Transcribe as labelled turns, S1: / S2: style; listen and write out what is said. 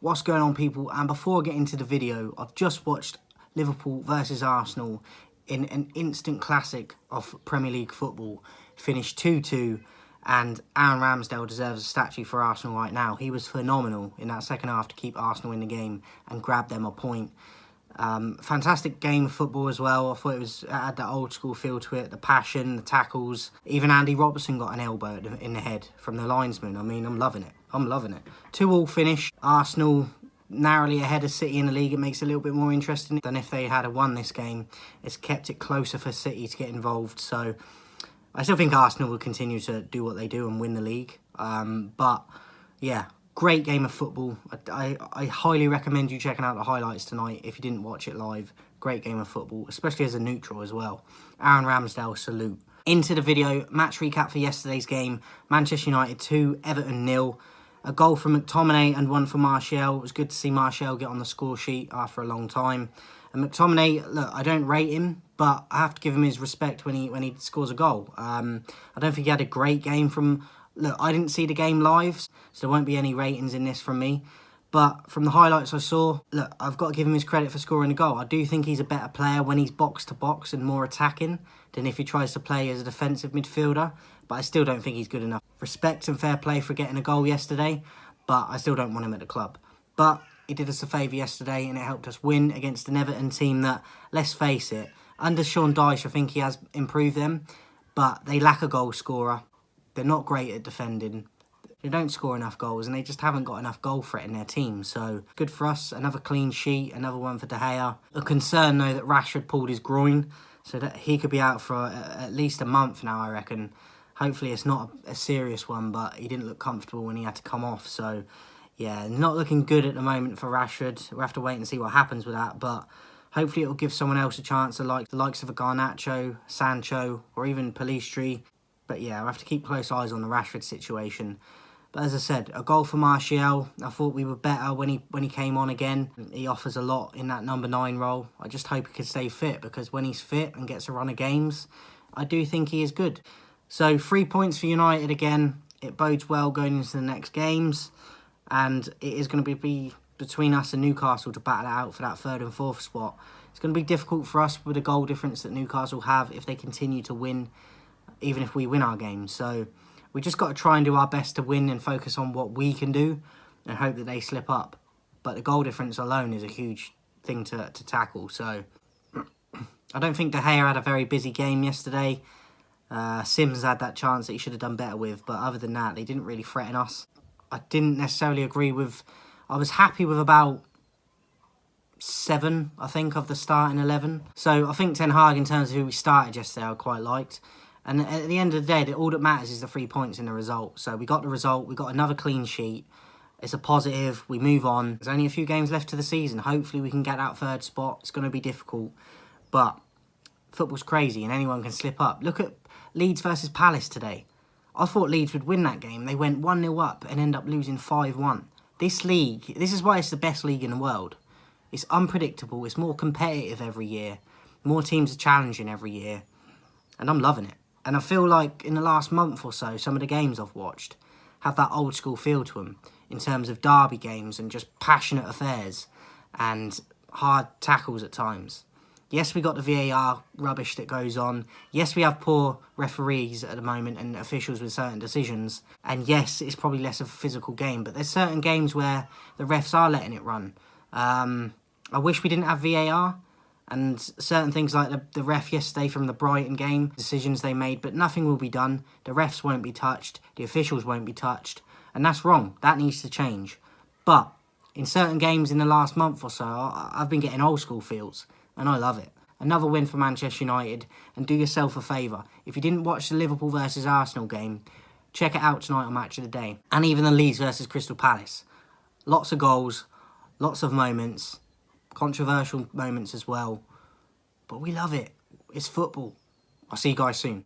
S1: What's going on, people? And before I get into the video, I've just watched Liverpool versus Arsenal in an instant classic of Premier League football. Finished 2-2, and Aaron Ramsdale deserves a statue for Arsenal right now. He was phenomenal in that second half to keep Arsenal in the game and grab them a point. Fantastic game of football as well. I thought it had that old school feel to it, the passion, the tackles. Even Andy Robertson got an elbow in the head from the linesman. I mean, I'm loving it. 2-2 finish. Arsenal narrowly ahead of City in the league. It makes it a little bit more interesting than if they had won this game. It's kept it closer for City to get involved. So I still think Arsenal will continue to do what they do and win the league. But yeah, great game of football. I highly recommend you checking out the highlights tonight if you didn't watch it live. Great game of football, especially as a neutral as well. Aaron Ramsdale, salute. Into the video, match recap for yesterday's game. Manchester United 2, Everton 0. A goal from McTominay and one for Martial. It was good to see Martial get on the score sheet after a long time. And McTominay, look, I don't rate him, but I have to give him his respect when he scores a goal. I don't think he had a great game from... Look, I didn't see the game live, so there won't be any ratings in this from me. But from the highlights I saw, look, I've got to give him his credit for scoring a goal. I do think he's a better player when he's box-to-box and more attacking than if he tries to play as a defensive midfielder. But I still don't think he's good enough. Respect and fair play for getting a goal yesterday, but I still don't want him at the club. But he did us a favour yesterday, and it helped us win against an Everton team that, let's face it, under Sean Dyche, I think he has improved them, but they lack a goal scorer. They're not great at defending. They don't score enough goals, and they just haven't got enough goal threat in their team. So, good for us. Another clean sheet, another one for De Gea. A concern, though, that Rashford pulled his groin, so that he could be out for at least a month now, I reckon. Hopefully, it's not a serious one, but he didn't look comfortable when he had to come off. So, yeah, not looking good at the moment for Rashford. We'll have to wait and see what happens with that, but hopefully it will give someone else a chance, like the likes of a Garnacho, Sancho, or even Pellistri. But yeah, we'll have to keep close eyes on the Rashford situation. But as I said, a goal for Martial. I thought we were better when he came on again. He offers a lot in that number 9 role. I just hope he can stay fit, because when he's fit and gets a run of games, I do think he is good. So 3 points for United again. It bodes well going into the next games. And it is going to be between us and Newcastle to battle it out for that 3rd and 4th spot. It's going to be difficult for us with the goal difference that Newcastle have if they continue to win, even if we win our games. So we just got to try and do our best to win and focus on what we can do and hope that they slip up. But the goal difference alone is a huge thing to tackle. So I don't think De Gea had a very busy game yesterday. Sims had that chance that he should have done better with. But other than that, they didn't really threaten us. I didn't necessarily agree with... I was happy with about 7, I think, of the starting 11. So I think Ten Hag, in terms of who we started yesterday, I quite liked. And at the end of the day, all that matters is the 3 points in the result. So we got the result. We got another clean sheet. It's a positive. We move on. There's only a few games left to the season. Hopefully we can get that 3rd spot. It's going to be difficult. But football's crazy and anyone can slip up. Look at Leeds versus Palace today. I thought Leeds would win that game. They went 1-0 up and end up losing 5-1. This league, this is why it's the best league in the world. It's unpredictable. It's more competitive every year. More teams are challenging every year. And I'm loving it. And I feel like in the last month or so, some of the games I've watched have that old school feel to them in terms of derby games and just passionate affairs and hard tackles at times. Yes, we got the VAR rubbish that goes on. Yes, we have poor referees at the moment and officials with certain decisions. And yes, it's probably less of a physical game. But there's certain games where the refs are letting it run. I wish we didn't have VAR. And certain things like the ref yesterday from the Brighton game, decisions they made, but nothing will be done. The refs won't be touched. The officials won't be touched. And that's wrong. That needs to change. But in certain games in the last month or so, I've been getting old school feels. And I love it. Another win for Manchester United. And do yourself a favour. If you didn't watch the Liverpool versus Arsenal game, check it out tonight on Match of the Day. And even the Leeds versus Crystal Palace. Lots of goals. Lots of moments. Controversial moments as well. But we love it. It's football. I'll see you guys soon.